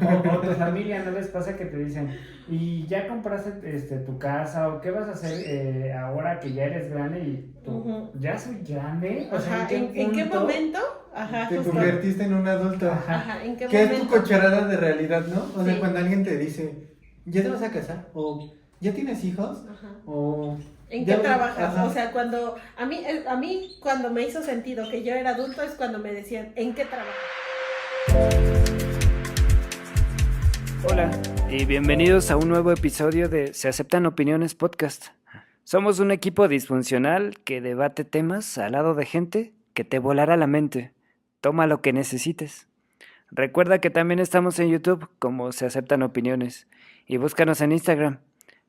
O tu familia, ¿no les pasa que te dicen, y ya compraste tu casa o qué vas a hacer ahora que ya eres grande y tú, Ujú. ya soy grande? O sea, ¿en Ajá, qué en qué punto? momento? Ajá, Te justo. convertiste en un adulto. Ajá. Ajá, ¿en qué ¿Qué es tu momento? cucharada de realidad, no? O sea, Sí. cuando alguien te dice, ¿ya te vas a casar? O ¿ya tienes hijos? Ajá. O ¿En qué ya trabajas? ajá. O sea, cuando a mí cuando me hizo sentido que yo era adulto es cuando me decían, ¿en qué trabajas? Hola y bienvenidos a un nuevo episodio de Se Aceptan Opiniones Podcast. Somos un equipo disfuncional que debate temas al lado de gente que te volará la mente. Toma lo que necesites. Recuerda que también estamos en YouTube como Se Aceptan Opiniones y búscanos en Instagram,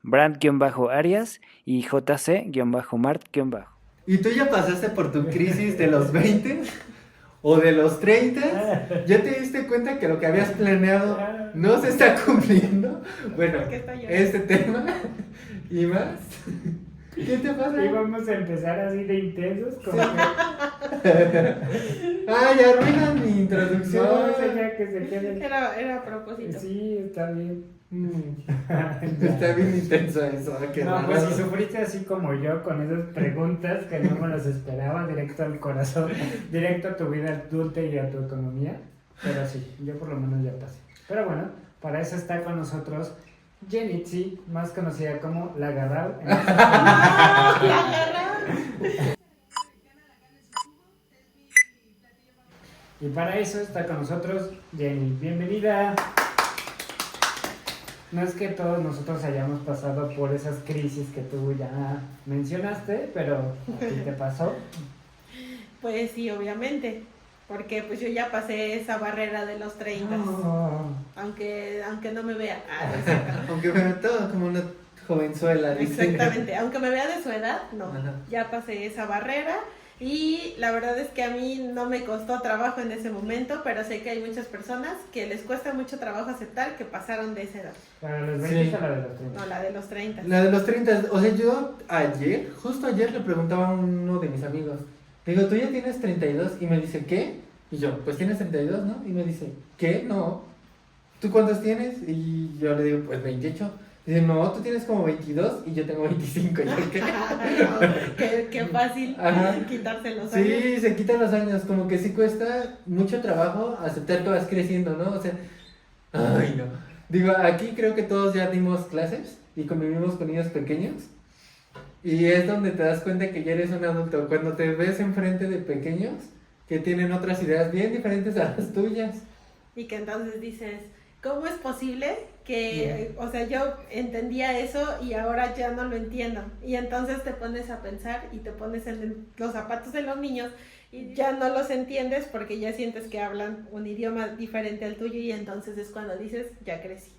brand-arias y jc-mart-. ¿Y tú ya pasaste por tu crisis de los 20 o de los 30? ¿Ya te diste cuenta que lo que habías planeado no se está cumpliendo? Bueno, ¿Por qué está llorando? este tema y más. ¿Qué te pasa? Y vamos a empezar así de intensos como Ay, arruinan mi introducción. No, ese ya que se quede. Era a propósito. Sí, está bien. Está bien intenso eso. Qué No, pues raro. si sufriste así como yo con esas preguntas que no me las esperaba, directo al corazón, directo a tu vida adulta y a tu economía, pero sí, yo por lo menos ya pasé. Pero bueno, para eso está con nosotros Jenitzi, más conocida como La Garral. ¡Ah! ¡La agarraron! Y para eso está con nosotros Jenny. Bienvenida. No es que todos nosotros hayamos pasado por esas crisis que tú ya mencionaste, pero a ti te pasó. Pues sí, obviamente. Porque pues yo ya pasé esa barrera de los 30. Oh. Aunque no me vea. Ah, no es cierto. Aunque me todo como una jovenzuela. dice. Exactamente, aunque me vea de su edad, no, Ajá. ya pasé esa barrera y la verdad es que a mí no me costó trabajo en ese momento, pero sé que hay muchas personas que les cuesta mucho trabajo aceptar que pasaron de esa edad, ¿Para los 20 Sí. o la de los 30? no la de los 30. La de los 30, o sea, yo justo ayer le preguntaba a uno de mis amigos, digo, ¿tú ya tienes 32? Y me dice, ¿qué? Y yo, pues tienes 32, ¿no? Y me dice, ¿qué? No. ¿Tú cuántos tienes? Y yo le digo, pues 28. Dice, no, tú tienes como 22 y yo tengo 25. Y yo, ¿qué? Qué fácil Ajá. quitarse los años. Sí, se quitan los años, como que sí cuesta mucho trabajo aceptar que vas creciendo, ¿no? O sea, ay no. Digo, aquí creo que todos ya dimos clases y convivimos con niños pequeños. Y es donde te das cuenta que ya eres un adulto. Cuando te ves enfrente de pequeños que tienen otras ideas bien diferentes a las tuyas. Y que entonces dices, ¿cómo es posible que, o sea, yo entendía eso y ahora ya no lo entiendo? Y entonces te pones a pensar y te pones en los zapatos de los niños y ya no los entiendes porque ya sientes que hablan un idioma diferente al tuyo y entonces es cuando dices, ya crecí.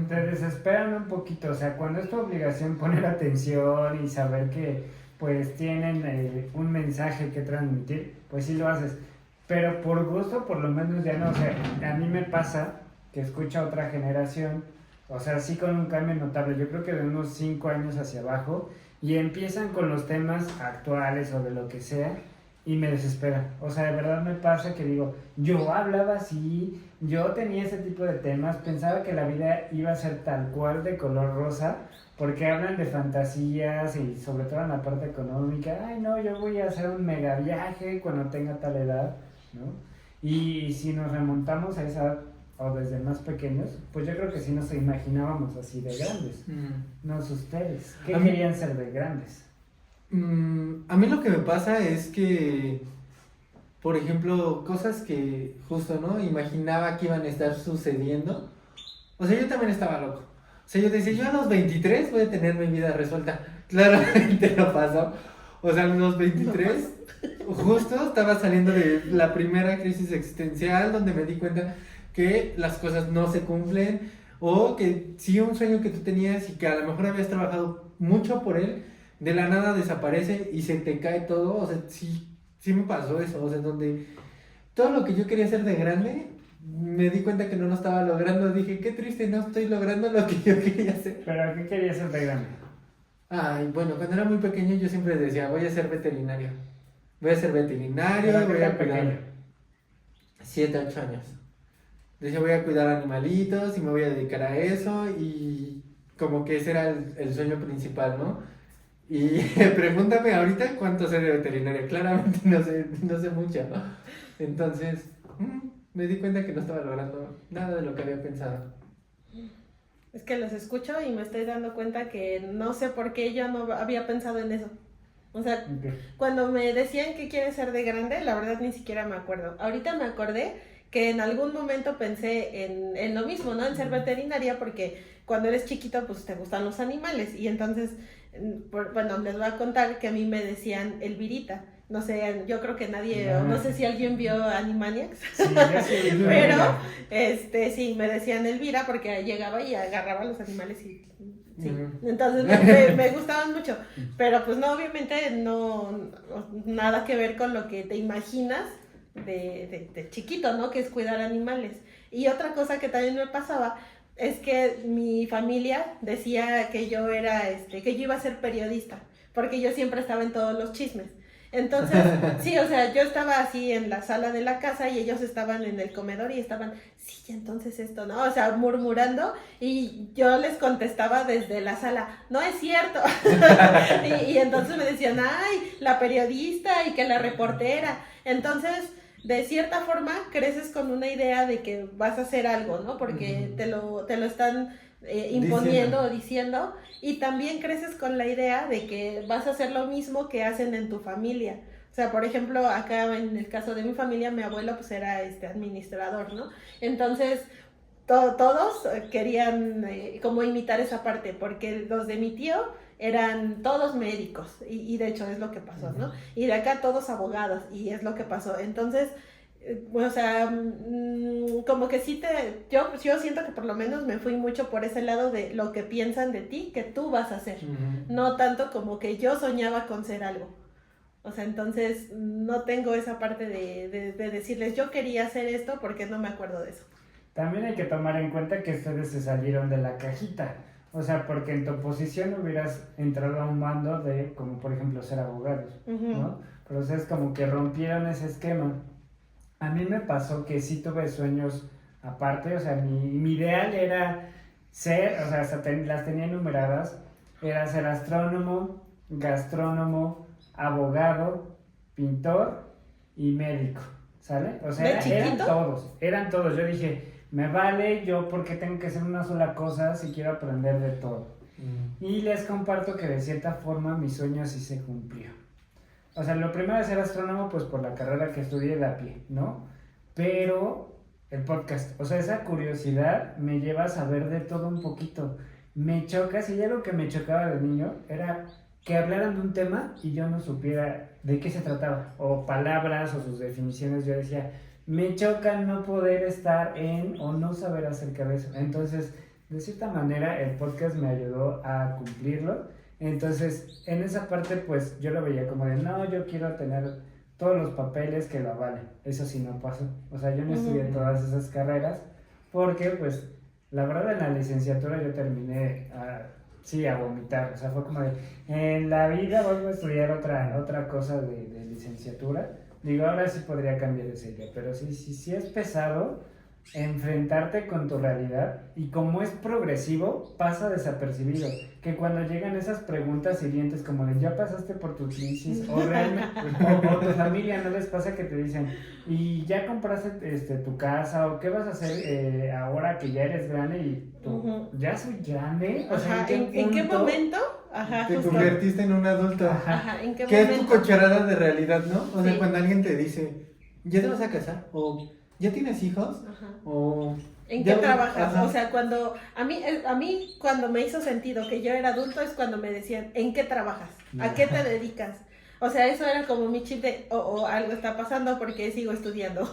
Te desesperan un poquito, o sea, cuando es tu obligación poner atención y saber que pues tienen un mensaje que transmitir, pues sí lo haces. Pero por gusto, por lo menos ya no, o sea, a mí me pasa que escucho a otra generación, o sea, sí con un cambio notable, yo creo que de unos 5 años hacia abajo, y empiezan con los temas actuales o de lo que sea, y me desespera. O sea, de verdad me pasa que digo, yo hablaba así, yo tenía ese tipo de temas, pensaba que la vida iba a ser tal cual de color rosa, porque hablan de fantasías y sobre todo en la parte económica, ay no, yo voy a hacer un mega viaje cuando tenga tal edad, ¿no? Y si nos remontamos a esa edad, o desde más pequeños, pues yo creo que sí nos imaginábamos así de grandes. No sé ustedes, ¿qué A mí- querían ser de grandes? A mí lo que me pasa es que, por ejemplo, cosas que justo, ¿no? Imaginaba que iban a estar sucediendo. O sea, yo también estaba loco. O sea, yo decía, yo a los 23 voy a tener mi vida resuelta. Claramente no pasó. O sea, a los 23, justo estaba saliendo de la primera crisis existencial donde me di cuenta que las cosas no se cumplen o que sí un sueño que tú tenías y que a lo mejor habías trabajado mucho por él, de la nada desaparece y se te cae todo. O sea, sí me pasó eso. O sea, donde todo lo que yo quería hacer de grande, me di cuenta que no lo estaba logrando. Dije, qué triste, no estoy logrando lo que yo quería hacer. ¿Pero qué querías ser de grande? Ay, bueno, cuando era muy pequeño yo siempre decía, voy a ser veterinario. Voy a ser veterinario, ¿Pero qué voy a tan pequeño? cuidar 7, 8 años. decía voy a cuidar animalitos y me voy a dedicar a eso y como que ese era el sueño principal, ¿no? Y pregúntame ahorita cuánto sé de veterinaria, claramente no sé mucho, ¿no? Entonces, me di cuenta que no estaba logrando nada de lo que había pensado. Es que los escucho y me estoy dando cuenta que no sé por qué yo no había pensado en eso. O sea, cuando me decían que quieres ser de grande, la verdad ni siquiera me acuerdo. Ahorita me acordé que en algún momento pensé en lo mismo, ¿no? En ser veterinaria, porque cuando eres chiquito, pues te gustan los animales. Y entonces, bueno, les voy a contar que a mí me decían Elvirita. No sé, yo creo que nadie, no sé si alguien vio Animaniacs, Sí, yo sí, pero sí, me decían Elvira porque llegaba y agarraba a los animales y sí, entonces me gustaban mucho, pero pues no, obviamente no, nada que ver con lo que te imaginas de chiquito, ¿no? Que es cuidar animales. Y otra cosa que también me pasaba es que mi familia decía que yo era, que yo iba a ser periodista, porque yo siempre estaba en todos los chismes. Entonces, sí, o sea, yo estaba así en la sala de la casa y ellos estaban en el comedor y estaban, sí, entonces esto, ¿no? O sea, murmurando y yo les contestaba desde la sala, no es cierto. y entonces me decían, ay, la periodista y que la reportera. Entonces, de cierta forma, creces con una idea de que vas a hacer algo, ¿no? Porque te lo están imponiendo o diciendo, y también creces con la idea de que vas a hacer lo mismo que hacen en tu familia. O sea, por ejemplo, acá en el caso de mi familia, mi abuelo pues era administrador, ¿no? Entonces, todos querían como imitar esa parte, porque los de mi tío eran todos médicos, y de hecho es lo que pasó, ¿no? Y de acá todos abogados, y es lo que pasó. Entonces, o sea, como que sí yo siento que por lo menos me fui mucho por ese lado de lo que piensan de ti, que tú vas a hacer, no tanto como que yo soñaba con ser algo. O sea, entonces no tengo esa parte de decirles yo quería hacer esto porque no me acuerdo de eso. También hay que tomar en cuenta que ustedes se salieron de la cajita. O sea, porque en tu posición hubieras entrado a un bando de, como por ejemplo, ser abogados, ¿no? Pero o sea, es como que rompieron ese esquema. A mí me pasó que sí tuve sueños aparte, o sea, mi ideal era ser, o sea, hasta las tenía enumeradas, era ser astrónomo, gastrónomo, abogado, pintor y médico, ¿sale? O sea, eran todos. Yo dije, me vale, yo porque tengo que hacer una sola cosa si quiero aprender de todo. Y les comparto que de cierta forma mi sueño sí se cumplió. O sea, lo primero es ser astrónomo, pues por la carrera que estudié de a pie, ¿no? Pero el podcast, o sea, esa curiosidad me lleva a saber de todo un poquito. Me choca, si ya lo que me chocaba de niño era que hablaran de un tema y yo no supiera de qué se trataba, o palabras o sus definiciones. Yo decía, me choca no poder estar o no saber acerca de eso. Entonces, de cierta manera, el podcast me ayudó a cumplirlo. Entonces, en esa parte, pues, yo lo veía como de, no, yo quiero tener todos los papeles que lo avalen. Eso sí no pasó. O sea, yo no estudié todas esas carreras porque, pues, la verdad en la licenciatura yo terminé, a vomitar. O sea, fue como de, en la vida vuelvo a estudiar otra cosa de licenciatura. Digo, ahora sí podría cambiar de serie, pero sí es pesado enfrentarte con tu realidad, y como es progresivo pasa desapercibido, que cuando llegan esas preguntas hirientes como de ya pasaste por tu crisis o realmente o tu familia, no les pasa que te dicen y ya compraste tu casa o qué vas a hacer ahora que ya eres grande y tú ya soy grande, o sea, ¿en qué momento? Te convertiste en un adulto. ¿En qué ¿Qué momento? es tu cucharada de realidad, no? O sea, cuando alguien te dice, ¿ya te vas a casar? O ¿ya tienes hijos? O ¿en qué trabajas? O sea, cuando a mí cuando me hizo sentido que yo era adulto es cuando me decían, ¿en qué trabajas? ¿A qué te dedicas? O sea, eso era como mi chip de, algo está pasando porque sigo estudiando.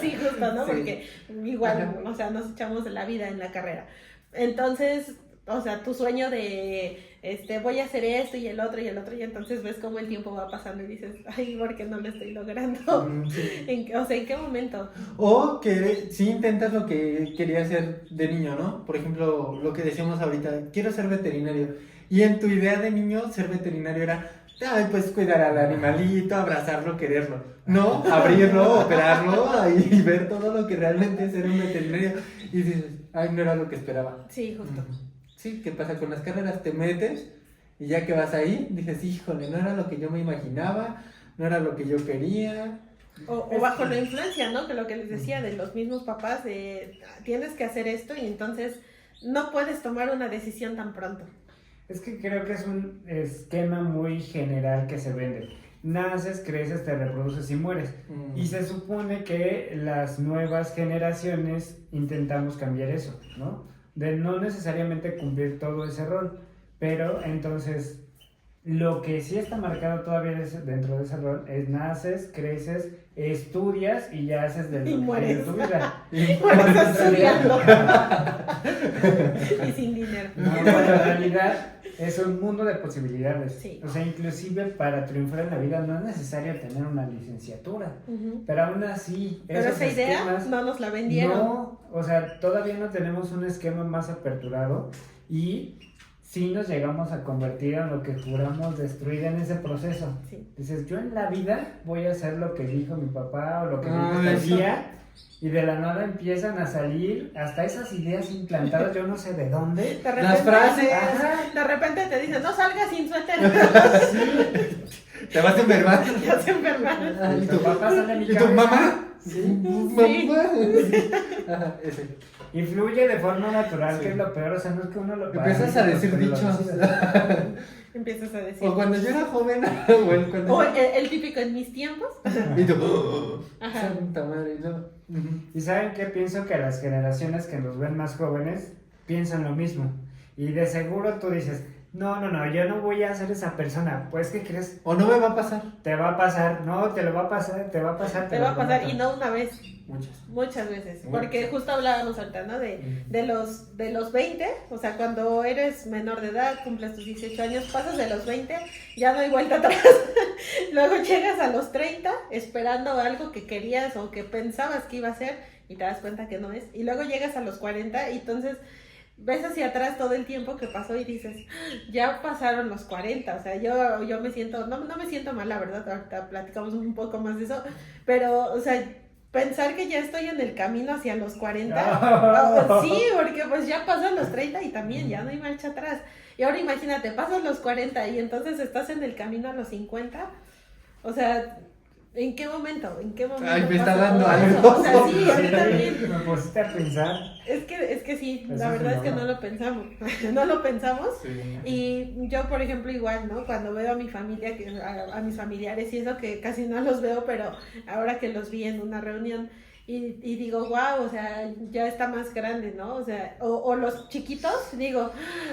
Sí, justo, ¿no? Sí. Porque igual, o sea, nos echamos la vida en la carrera. Entonces, o sea, tu sueño de, voy a hacer esto y el otro, y entonces ves cómo el tiempo va pasando y dices, ay, ¿por qué no lo estoy logrando? Sí. O sea, ¿en qué momento? O que sí intentas lo que querías hacer de niño, ¿no? Por ejemplo, lo que decíamos ahorita, quiero ser veterinario. Y en tu idea de niño, ser veterinario era Ay, pues cuidar al animalito, abrazarlo, quererlo. No, abrirlo, operarlo y ver todo lo que realmente es ser un veterinario. Y dices, ay, no era lo que esperaba. Sí, justo. Sí, ¿qué pasa con las carreras? Te metes y ya que vas ahí, dices, híjole, no era lo que yo me imaginaba, no era lo que yo quería. O bajo la influencia, ¿no? Que lo que les decía de los mismos papás, de tienes que hacer esto y entonces no puedes tomar una decisión tan pronto. Es que creo que es un esquema muy general que se vende. Naces, creces, te reproduces y mueres. Y se supone que las nuevas generaciones intentamos cambiar eso, ¿no? De no necesariamente cumplir todo ese rol, pero entonces lo que sí está marcado todavía dentro de ese rol es naces, creces, estudias y ya haces de Y mueres. tu vida. Mueres estudiando. Y sin dinero. No, pero en realidad es un mundo de posibilidades. Sí. O sea, inclusive para triunfar en la vida no es necesario tener una licenciatura. Ujú. Pero aún así, Pero esos esa idea esquemas, no nos la vendieron. no, o sea, todavía no tenemos un esquema más aperturado y sí nos llegamos a convertir en lo que juramos destruir en ese proceso. Sí. Dices, yo en la vida voy a hacer lo que dijo mi papá o lo que Ah, dijo esta eso. tía, y de la nada empiezan a salir hasta esas ideas implantadas, yo no sé de dónde. De repente, Las frases. Ajá. De repente te dicen, no salgas sin suéter. Te vas a enfermar. Ya se enferman. ¿Y Tu papá sale a mi ¿Y tu cabeza. mamá? Sí. Mamá. Ajá, ese. Influye de forma natural, Sí. que es lo peor, o sea, no es que uno lo Empiezas a decir pero lo dichos. decidas. Empiezas a decir. O cuando yo era joven, o el cuando O yo- el típico en mis tiempos. Y tú, Ajá. santa madre, no. Ujú. Y saben qué pienso que las generaciones que nos ven más jóvenes piensan lo mismo. Y de seguro tú dices, no, yo no voy a ser esa persona. Pues, ¿qué crees? O no me va a pasar. Te va a pasar, no, te lo va a pasar, te va a pasar. Te lo va a pasar y prometo. no una vez, Muchas. muchas veces. Muchas. Porque justo hablábamos ahorita, ¿no? De los 20, o sea, cuando eres menor de edad, cumples tus 18 años, pasas de los 20, ya no hay vuelta atrás. Luego llegas a los 30 esperando algo que querías o que pensabas que iba a ser y te das cuenta que no es. Y luego llegas a los 40 y entonces ves hacia atrás todo el tiempo que pasó y dices, ya pasaron los 40, o sea, yo me siento, no me siento mal, la verdad, ahorita platicamos un poco más de eso, pero, o sea, pensar que ya estoy en el camino hacia los 40, sí, porque pues ya pasan los 30 y también ya no hay marcha atrás, y ahora imagínate, pasas los 40 y entonces estás en el camino a los 50, o sea, ¿en qué momento? Ay, me está pasa dando todo algo. eso? O sea, sí, a mí Sí, también. me pusiste a pensar. Es que sí, Eso la es verdad es que fenómeno. no lo pensamos, no lo pensamos. Sí. Y yo, por ejemplo, igual, ¿no? Cuando veo a mi familia, a mis familiares y eso, que casi no los veo, pero ahora que los vi en una reunión y digo, wow, o sea, ya está más grande, ¿no? O sea, o los chiquitos, digo,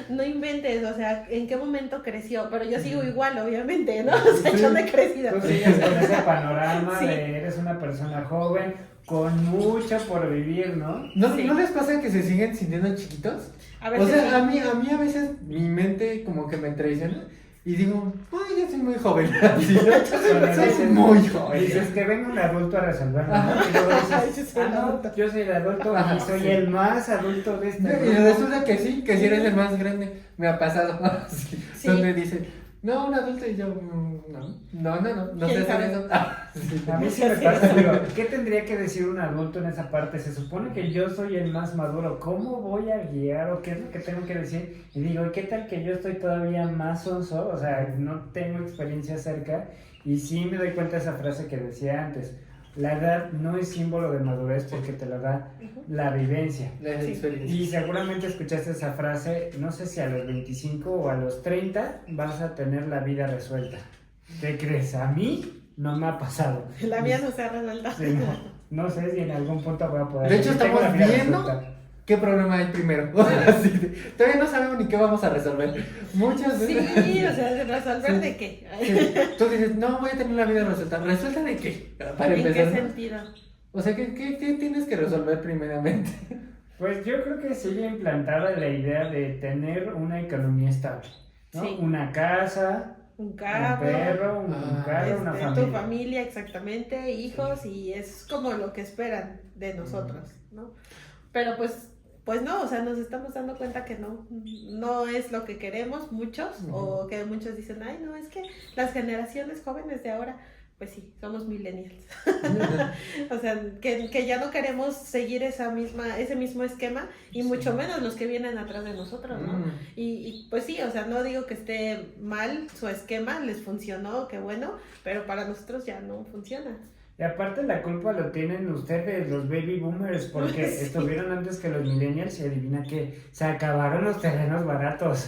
no inventes, o sea, ¿en qué momento creció? Pero yo sigo igual, obviamente, ¿no? O sea, yo no he crecido. Tú sigues con ese panorama Sí. de eres una persona joven con mucho por vivir, ¿no? ¿No, Sí. ¿No les pasa que se siguen sintiendo chiquitos? A O veces sea, sí. a mí a veces mi mente como que me traiciona y digo, ay, ya soy muy joven. Así, ¿no? Cuando Soy dices- muy joven. Dices que venga un adulto a resolverlo, ¿no? Ajá. Y luego Yo dices, soy el no, adulto. yo soy el adulto Ajá, y soy sí. el más adulto de este Y grupo. resulta que sí, que si eres el más grande. Me ha pasado. Sí. Sí. Donde dicen, no, un adulto y yo, no sé ¿Quién hacer sabe? eso. Ah, sí. A mí sí me pasa, digo, ¿qué tendría que decir un adulto en esa parte? Se supone que yo soy el más maduro, ¿cómo voy a guiar o qué es lo que tengo que decir? Y digo, ¿y qué tal que yo estoy todavía más sonso? O sea, no tengo experiencia cerca y sí me doy cuenta de esa frase que decía antes. La edad no es símbolo de madurez porque te la da Ujú. la vivencia. La Sí. experiencia. Y seguramente escuchaste esa frase, no sé si a los 25 o a los 30 vas a tener la vida resuelta. ¿Qué crees? A mí no me ha pasado. La mía no se ha resuelto. Sí, no sé si en algún punto voy a poder. De hecho, Yo tengo estamos la vida viendo resuelta. ¿Qué problema hay primero? Así de, todavía no sabemos ni qué vamos a resolver. Muchas veces. Sí, o sea, ¿de resolver Sí. de qué? Sí. Tú dices, no, voy a tener la vida resuelta. ¿Resuelta de qué? Para ¿En qué empezar. ¿no? sentido? O sea, ¿qué tienes que resolver primeramente? Pues yo creo que sigue implantada la idea de tener una economía estable, ¿no? Sí. Una casa, Un un carro, perro, un carro, una familia. tu familia, exactamente, hijos, y es como lo que esperan de nosotros, ¿no? Pero pues pues no, o sea, nos estamos dando cuenta que no es lo que queremos muchos, o que muchos dicen, ay, no, es que las generaciones jóvenes de ahora, pues sí, somos millennials. O sea, que ya no queremos seguir ese mismo esquema, y mucho menos los que vienen atrás de nosotros, ¿no? Y pues sí, o sea, no digo que esté mal su esquema, les funcionó, qué bueno, pero para nosotros ya no funciona. Y aparte la culpa lo tienen ustedes, los baby boomers, porque Sí. estuvieron antes que los millennials y adivina que se acabaron los terrenos baratos.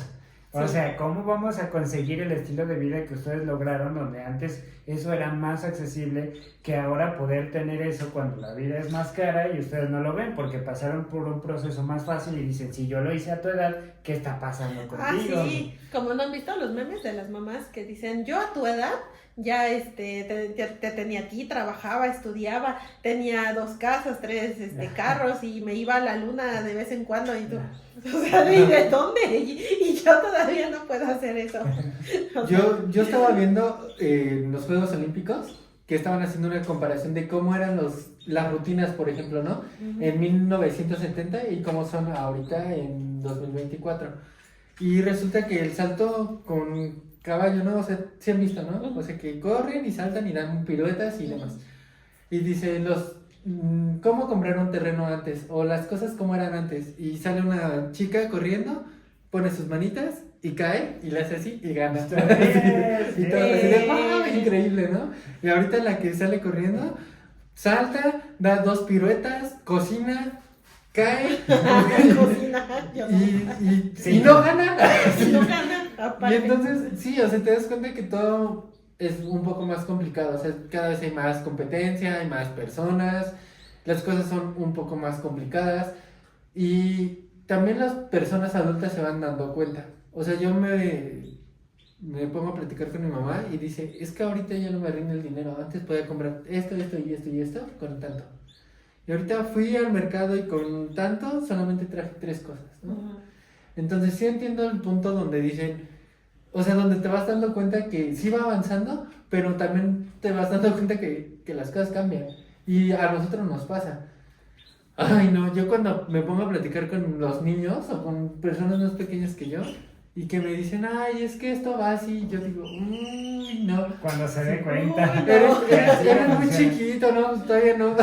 O Sí. sea, ¿cómo vamos a conseguir el estilo de vida que ustedes lograron, donde antes eso era más accesible, que ahora poder tener eso cuando la vida es más cara y ustedes no lo ven porque pasaron por un proceso más fácil y dicen, si yo lo hice a tu edad, ¿qué está pasando contigo? Sí, como no han visto los memes de las mamás que dicen, yo a tu edad ya te tenía a ti, trabajaba, estudiaba, tenía 2 casas, 3 carros, y me iba a la luna de vez en cuando, y tú, o sea, ¿y de dónde? Y yo todavía no puedo hacer eso. O sea, Yo estaba viendo los Juegos Olímpicos, que estaban haciendo una comparación de cómo eran las rutinas, por ejemplo, ¿no? En 1970 y cómo son ahorita en 2024. Y resulta que el salto con caballo, ¿no? O sea, sí han visto, ¿no? O sea, que corren y saltan y dan piruetas y demás. Y dice, ¿cómo comprar un terreno antes? O las cosas como eran antes. Y sale una chica corriendo, pone sus manitas y cae y le hace así y gana. Sí, Y todo así de, sí. ¡wow! Increíble, ¿no? Y ahorita la que sale corriendo, salta, da 2 piruetas, cocina, cae cocina, yo no. y no gana. No gana, Y aparte. entonces, sí, o sea, te das cuenta que todo es un poco más complicado. O sea, cada vez hay más competencia, hay más personas, las cosas son un poco más complicadas. Y también las personas adultas se van dando cuenta. O sea, yo me pongo a platicar con mi mamá y dice, es que ahorita ya no me rinde el dinero. Antes podía comprar esto, esto y esto y esto con tanto. Y ahorita fui al mercado y con tanto solamente traje 3 cosas, ¿no? Entonces sí entiendo el punto donde dicen, o sea, donde te vas dando cuenta que sí va avanzando, pero también te vas dando cuenta que las cosas cambian. Y a nosotros nos pasa. Ay, no, yo cuando me pongo a platicar con los niños o con personas más pequeñas que yo y que me dicen, ay, es que esto va así, yo digo, no. Cuando se dé cuenta. Uy, Eres muy chiquito, ¿no? Todavía no.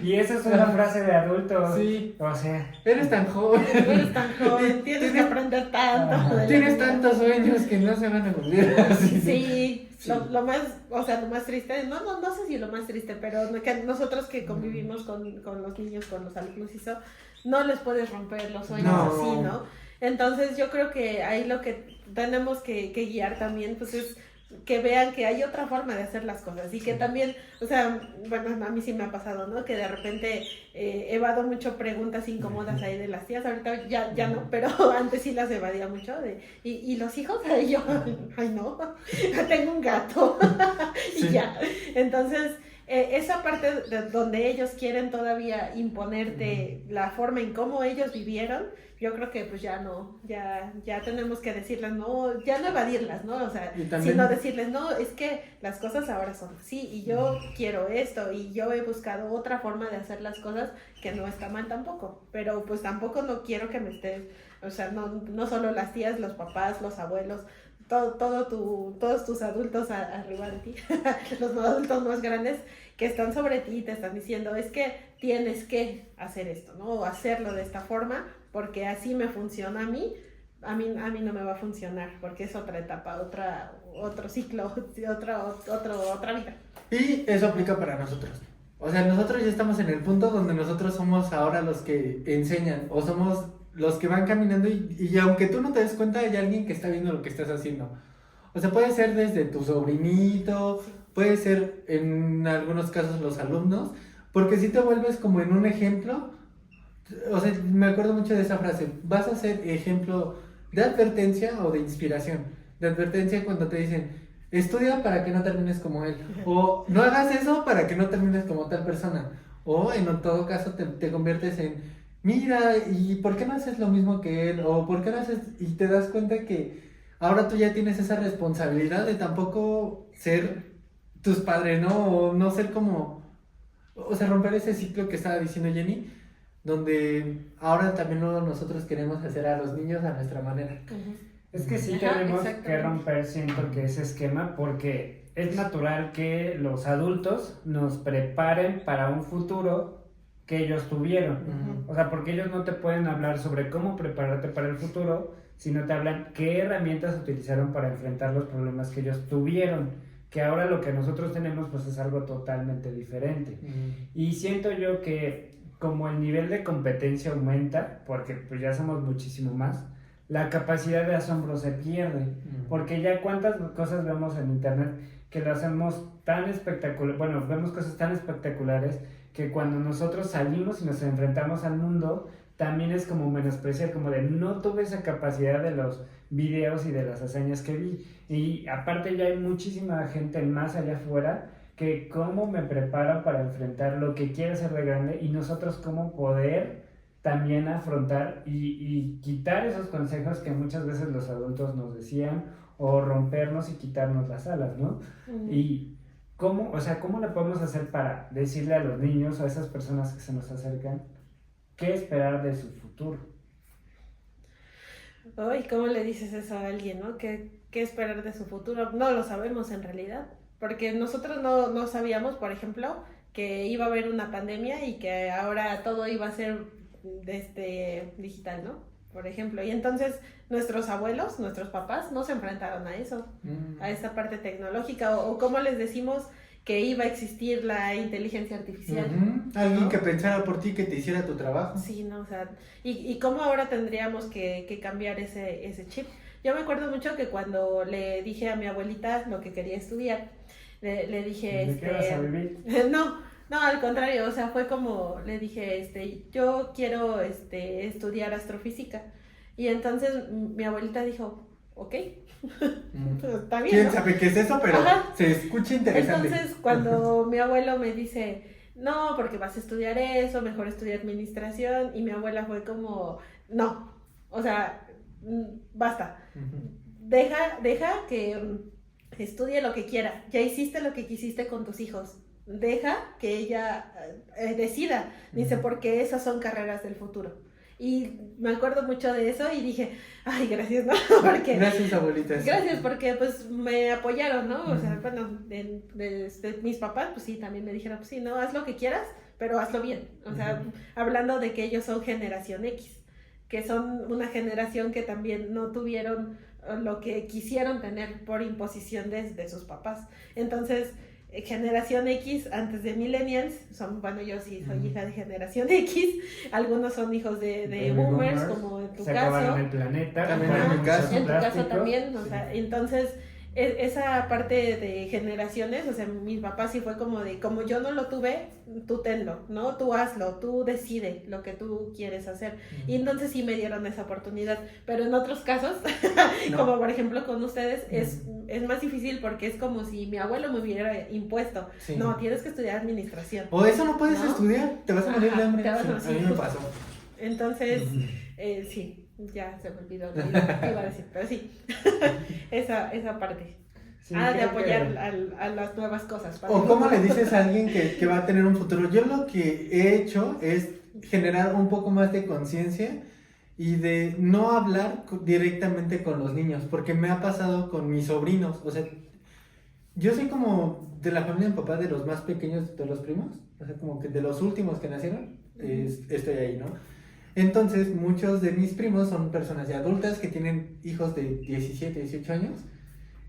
Y esa es una frase de adulto. Sí. O sea, Eres tan joven. Eres tan joven, tienes que aprender tanto. Tienes tantos sueños que no se van a cumplir. Sí, Sí. lo más, o sea, lo más triste, no sé si lo más triste, pero que nosotros que convivimos con los niños, con los alumnos y eso, no les puedes romper los sueños No. así, ¿no? Entonces yo creo que ahí lo que tenemos que guiar también, pues es que vean que hay otra forma de hacer las cosas y que también, o sea, bueno, a mí sí me ha pasado, ¿no? Que de repente evado mucho preguntas incómodas ahí de las tías, ahorita ya no, pero antes sí las evadía mucho, ¿y los hijos? Y yo, ay no, tengo un gato, y Sí. ya, entonces... esa parte donde ellos quieren todavía imponerte la forma en cómo ellos vivieron, yo creo que pues ya no, ya tenemos que decirles no, ya no evadirlas, ¿no? O sea, Y también- sino decirles, no, es que las cosas ahora son así y yo quiero esto y yo he buscado otra forma de hacer las cosas que no está mal tampoco, pero pues tampoco no quiero que me estés, o sea, no solo las tías, los papás, los abuelos, todos tus adultos arriba de ti, los adultos más grandes que están sobre ti y te están diciendo, es que tienes que hacer esto, ¿no? O hacerlo de esta forma, porque así me funciona a mí no me va a funcionar, porque es otra etapa, otro ciclo, otra vida. Y eso aplica para nosotros. O sea, nosotros ya estamos en el punto donde nosotros somos ahora los que enseñan o somos los que van caminando y aunque tú no te des cuenta hay alguien que está viendo lo que estás haciendo. O sea, puede ser desde tu sobrinito, puede ser en algunos casos los alumnos, porque si te vuelves como en un ejemplo, o sea, me acuerdo mucho de esa frase, vas a ser ejemplo de advertencia o de inspiración. De advertencia cuando te dicen, estudia para que no termines como él, o no hagas eso para que no termines como tal persona, o en todo caso te conviertes en, mira, ¿y por qué no haces lo mismo que él? O ¿por qué no haces? Y te das cuenta que ahora tú ya tienes esa responsabilidad de tampoco ser tus padres, ¿no? O no ser como, o sea, romper ese ciclo que estaba diciendo Jenny, donde ahora también nosotros queremos hacer a los niños a nuestra manera. Es que sí Ajá, tenemos que exactamente. romper, siento que ese esquema, porque es natural que los adultos nos preparen para un futuro que ellos tuvieron. Ujú. O sea, porque ellos no te pueden hablar sobre cómo prepararte para el futuro, sino te hablan qué herramientas utilizaron para enfrentar los problemas que ellos tuvieron. Que ahora lo que nosotros tenemos pues es algo totalmente diferente. Y siento yo que como el nivel de competencia aumenta, porque pues ya somos muchísimo más, la capacidad de asombro se pierde. Porque ya cuántas cosas vemos en internet que lo hacemos tan espectacular, bueno, vemos cosas tan espectaculares que cuando nosotros salimos y nos enfrentamos al mundo, también es como menospreciar, como de no tuve esa capacidad de los videos y de las hazañas que vi. Y aparte ya hay muchísima gente más allá afuera que cómo me preparo para enfrentar lo que quiero hacer de grande y nosotros cómo poder también afrontar y quitar esos consejos que muchas veces los adultos nos decían o rompernos y quitarnos las alas, ¿no? Y cómo, o sea, cómo le podemos hacer para decirle a los niños o a esas personas que se nos acercan qué esperar de su futuro. Ay, ¿cómo le dices eso a alguien, no? ¿Qué esperar de su futuro? No lo sabemos en realidad, porque nosotros no sabíamos, por ejemplo, que iba a haber una pandemia y que ahora todo iba a ser digital, ¿no? Por ejemplo, y entonces nuestros abuelos, nuestros papás no se enfrentaron a eso, a esa parte tecnológica, o cómo les decimos que iba a existir la inteligencia artificial. Alguien ¿no? que pensara por ti, que te hiciera tu trabajo. Sí, no, o sea, y cómo ahora tendríamos que cambiar ese chip. Yo me acuerdo mucho que cuando le dije a mi abuelita lo que quería estudiar, le dije, ¿De qué vas a vivir? no, al contrario, o sea, fue como, le dije, yo quiero estudiar astrofísica. Y entonces mi abuelita dijo, ok, está bien, ¿Quién ¿no? sabe qué es eso? Pero Ajá. se escucha interesante. Entonces, cuando mi abuelo me dice, no, porque vas a estudiar eso, mejor estudia administración, y mi abuela fue como, no, o sea, basta, deja que estudie lo que quiera, ya hiciste lo que quisiste con tus hijos, deja que ella decida, dice, porque esas son carreras del futuro. Y me acuerdo mucho de eso y dije, ay, gracias, ¿no? Porque, Gracias, abuelitas. gracias, porque pues me apoyaron, ¿no? O sea, bueno, mis papás, pues sí, también me dijeron, pues sí, no, haz lo que quieras, pero hazlo bien. O sea, hablando de que ellos son generación X, que son una generación que también no tuvieron lo que quisieron tener por imposición de sus papás. Entonces, generación X antes de millennials son, bueno, yo sí soy hija de generación X, algunos son hijos de boomers, como en tu se caso. acabaron el planeta. También fueron en mi muchos caso. En tu caso plásticos. también, o sea, entonces esa parte de generaciones, o sea, mis papás sí fue como de, como yo no lo tuve, tú tenlo, ¿no? Tú hazlo, tú decide lo que tú quieres hacer. Y entonces sí me dieron esa oportunidad, pero en otros casos, No. como por ejemplo con ustedes, es más difícil porque es como si mi abuelo me hubiera impuesto, Sí. no, tienes que estudiar administración. O eso no puedes ¿No? estudiar, te vas a morir de Ajá, hambre. te vas a Sí, morir, a mí me justo. pasó. Entonces, sí, ya se me olvidó lo que iba a decir, pero sí, esa parte. Sí, de creo apoyar que- a las nuevas cosas. para O mí. cómo le dices a alguien que va a tener un futuro. Yo lo que he hecho es generar un poco más de conciencia y de no hablar directamente con los niños, porque me ha pasado con mis sobrinos. O sea, yo soy como de la familia de mi papá, de los más pequeños de los primos, o sea, como que de los últimos que nacieron, estoy ahí, ¿no? Entonces, muchos de mis primos son personas ya adultas que tienen hijos de 17, 18 años,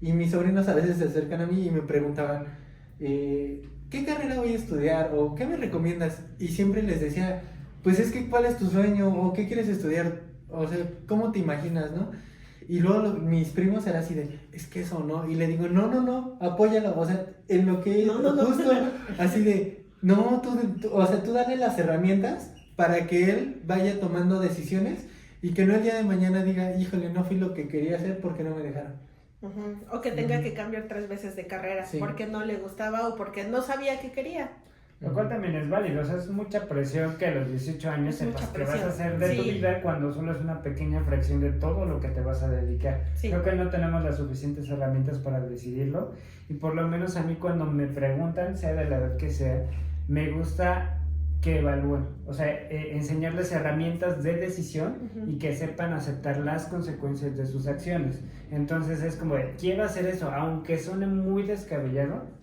y mis sobrinos a veces se acercan a mí y me preguntaban, ¿qué carrera voy a estudiar? ¿O qué me recomiendas? Y siempre les decía, pues es que, ¿cuál es tu sueño? ¿O qué quieres estudiar? O sea, ¿cómo te imaginas, no? Y luego mis primos eran así de, es que eso no. Y le digo, no, apóyalo. O sea, en lo que No. justo así de, no, o sea, tú dale las herramientas para que él vaya tomando decisiones y que no el día de mañana diga, híjole, no fui lo que quería hacer porque no me dejaron. O que tenga que cambiar 3 veces de carrera Sí. porque no le gustaba o porque no sabía qué quería. Lo cual también es válido, o sea, es mucha presión que a los 18 años Es sepas mucha qué vas a presión, hacer de tu sí. vida cuando solo es una pequeña fracción de todo lo que te vas a dedicar. Sí. Creo que no tenemos las suficientes herramientas para decidirlo y por lo menos a mí cuando me preguntan, sea de la edad que sea, me gusta que evalúen, o sea, enseñarles herramientas de decisión y que sepan aceptar las consecuencias de sus acciones. Entonces es como de, quiero hacer eso, aunque suene muy descabellado.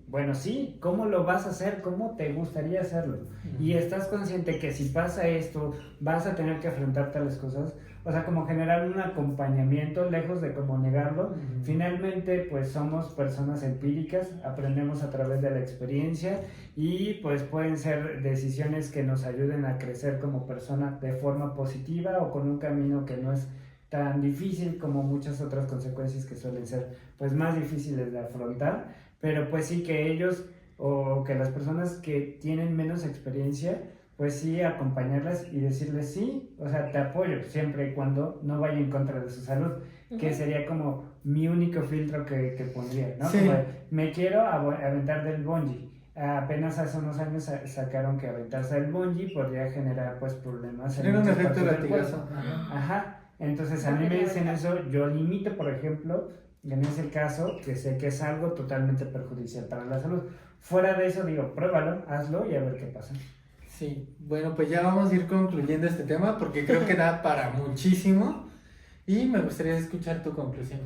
Bueno, sí, ¿cómo lo vas a hacer? ¿Cómo te gustaría hacerlo? Y estás consciente que si pasa esto, vas a tener que afrontar tales cosas. O sea, como generar un acompañamiento, lejos de como negarlo. Finalmente, pues somos personas empíricas, aprendemos a través de la experiencia y pues pueden ser decisiones que nos ayuden a crecer como persona de forma positiva o con un camino que no es tan difícil como muchas otras consecuencias que suelen ser pues más difíciles de afrontar. Pero pues sí que ellos o que las personas que tienen menos experiencia, pues sí acompañarlas y decirles sí, o sea, te apoyo siempre y cuando no vaya en contra de su salud, que sería como mi único filtro que pondría, ¿no? Sí. Como de, me quiero aventar del bungee. Apenas hace unos años sacaron que aventarse del bungee podría generar pues problemas. Tiene un efecto latigazo. Ajá. Entonces a mí me dicen eso, yo limito, por ejemplo, en ese caso, que sé que es algo totalmente perjudicial para la salud. Fuera de eso, digo, pruébalo, hazlo y a ver qué pasa. Sí, bueno, pues ya vamos a ir concluyendo este tema porque creo que da para muchísimo y me gustaría escuchar tu conclusión.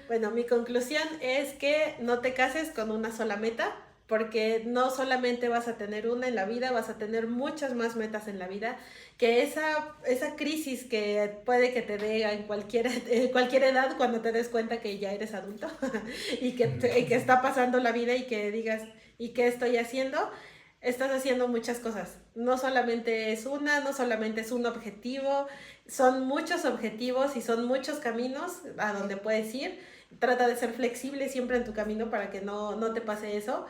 Bueno, mi conclusión es que no te cases con una sola meta, porque no solamente vas a tener una en la vida, vas a tener muchas más metas en la vida, que esa crisis que puede que te dé en cualquier edad cuando te des cuenta que ya eres adulto y que está pasando la vida y que digas, ¿y qué estoy haciendo? Estás haciendo muchas cosas, no solamente es una, no solamente es un objetivo, son muchos objetivos y son muchos caminos a donde puedes ir. Trata de ser flexible siempre en tu camino para que no te pase eso.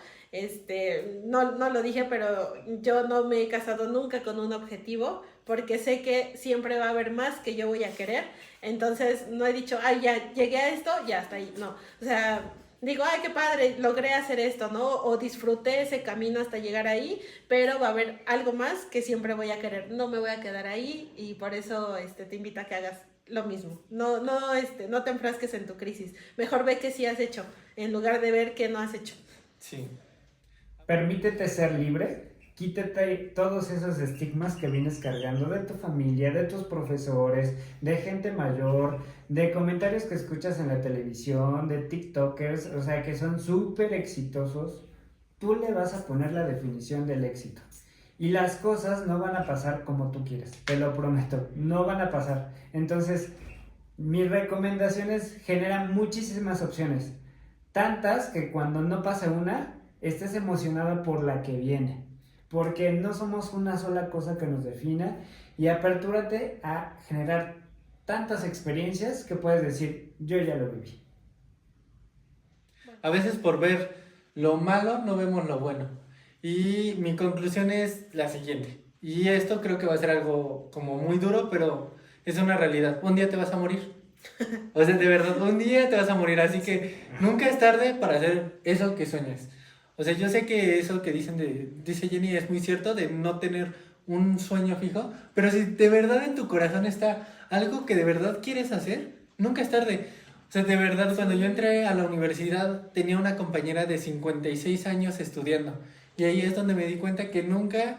No lo dije, pero yo no me he casado nunca con un objetivo porque sé que siempre va a haber más que yo voy a querer. Entonces no he dicho, ay, ya llegué a esto, ya hasta ahí. No, o sea, digo, ay, qué padre, logré hacer esto, ¿no? O disfruté ese camino hasta llegar ahí, pero va a haber algo más que siempre voy a querer. No me voy a quedar ahí y por eso te invito a que hagas lo mismo. No te enfrasques en tu crisis. Mejor ve qué sí has hecho en lugar de ver qué no has hecho. Sí. Permítete ser libre, quítate todos esos estigmas que vienes cargando de tu familia, de tus profesores, de gente mayor, de comentarios que escuchas en la televisión, de TikTokers, o sea, que son súper exitosos. Tú le vas a poner la definición del éxito. Y las cosas no van a pasar como tú quieres, te lo prometo, no van a pasar. Entonces, mis recomendaciones generan muchísimas opciones, tantas que cuando no pase una, estés emocionado por la que viene, porque no somos una sola cosa que nos defina y apertúrate a generar tantas experiencias que puedes decir, yo ya lo viví. A veces por ver lo malo no vemos lo bueno. Y mi conclusión es la siguiente. Y esto creo que va a ser algo como muy duro, pero es una realidad. Un día te vas a morir. O sea, de verdad, un día te vas a morir. Así que nunca es tarde para hacer eso que sueñas. O sea, yo sé que eso que dice Jenny es muy cierto, de no tener un sueño fijo. Pero si de verdad en tu corazón está algo que de verdad quieres hacer, nunca es tarde. O sea, de verdad, cuando yo entré a la universidad, tenía una compañera de 56 años estudiando. Y ahí es donde me di cuenta que nunca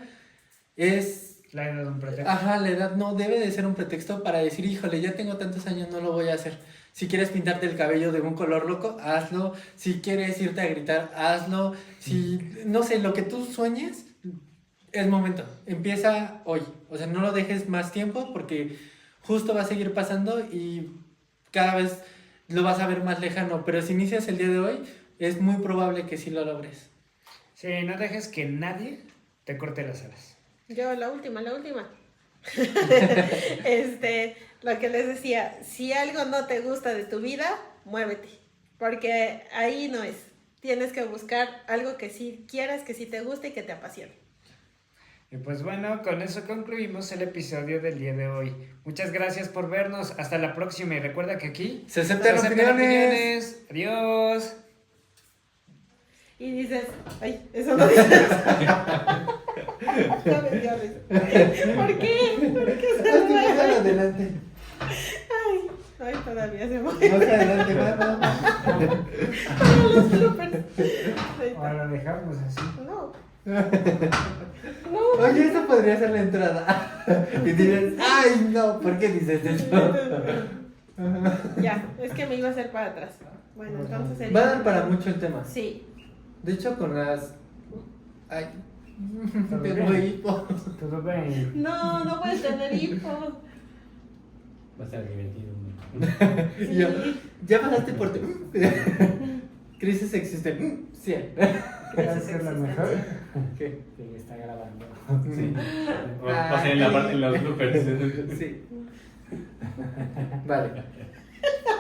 es... La edad es un pretexto. Ajá, la edad no debe de ser un pretexto para decir, híjole, ya tengo tantos años, no lo voy a hacer. Si quieres pintarte el cabello de un color loco, hazlo. Si quieres irte a gritar, hazlo. Si, no sé, lo que tú sueñes, es momento. Empieza hoy. O sea, no lo dejes más tiempo porque justo va a seguir pasando y cada vez lo vas a ver más lejano. Pero si inicias el día de hoy, es muy probable que sí lo logres. Sí, no dejes que nadie te corte las alas. Yo, la última. Lo que les decía, si algo no te gusta de tu vida, muévete, porque ahí no es. Tienes que buscar algo que sí quieras, que sí te guste y que te apasione. Y pues bueno, con eso concluimos el episodio del día de hoy. Muchas gracias por vernos. Hasta la próxima. Y recuerda que aquí se aceptan opiniones. Adiós. Y dices, ay, eso no dices. Ya me dio risa. ¿Por qué? ¿Por qué se mueve? Adelante. Ay, todavía se mueve. Más adelante, más. Para los bloopers. Ahora lo dejamos así. No. Oye, esa podría ser la entrada. Y dices, ay, no, ¿por qué dices eso? Ya, es que me iba a hacer para atrás. Bueno, entonces sería... Va a dar para mucho el tema. Sí. De hecho, con las... Ay, Todo tengo bien. hipo. Todo bien. No, no puedes tener hipo. Va a estar divertido. Y yo, ya pasaste por tu... Crisis existe. 100. ¿Sabes qué es lo mejor? ¿Qué? Que ya está grabando. Sí. Va a ser en la parte en los bloopers. Sí. Vale.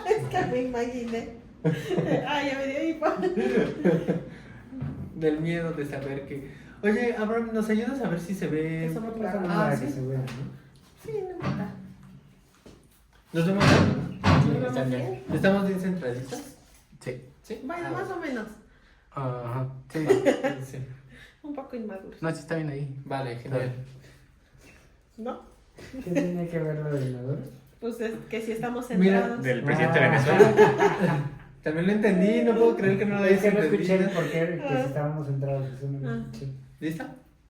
Es que me imaginé. Ay, ya me dio hipo. Del miedo de saber que... Oye, Abraham, ¿nos ayudas a ver si se ve? Eso me No pasa Ah, nada ¿sí? que se vea, ¿no? Sí, no importa. ¿Nos vemos? ¿Nos vemos bien? ¿Estamos bien centraditos? Sí. Sí. Bueno, más o menos. Ajá. Sí. Sí. Un poco inmaduro. No, sí está bien ahí. Vale, genial. ¿No? ¿Qué tiene que ver lo del inodoro? Pues es que si estamos Mira, centrados. Del presidente de Ah. Venezuela. También lo entendí, no puedo creer que no lo Es hayas que no escuché entendido. el por qué que si estábamos centrados. Eso no lo Ah. escuché. ¿Listo?